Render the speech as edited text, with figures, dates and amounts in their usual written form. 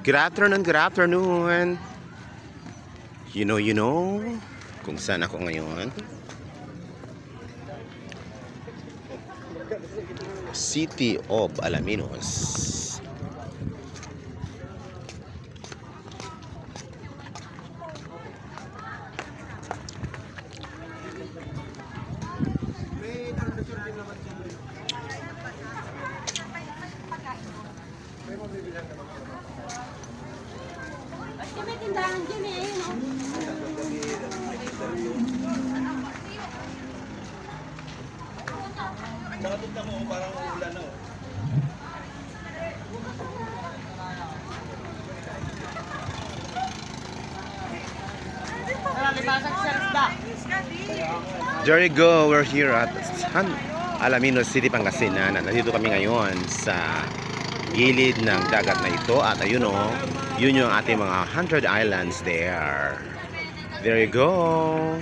Good afternoon, good afternoon. You know, kung saan ako ngayon. City of Alaminos. May tindahan dyan eh, ayun o. Nakatugtang mo parang ulan na. There you go, we're here at San Alaminos City, Pangasinan. Nandito kami ngayon sa gilid ng dagat na ito. At ayun o, yun yung ating mga 100 islands there. There you go.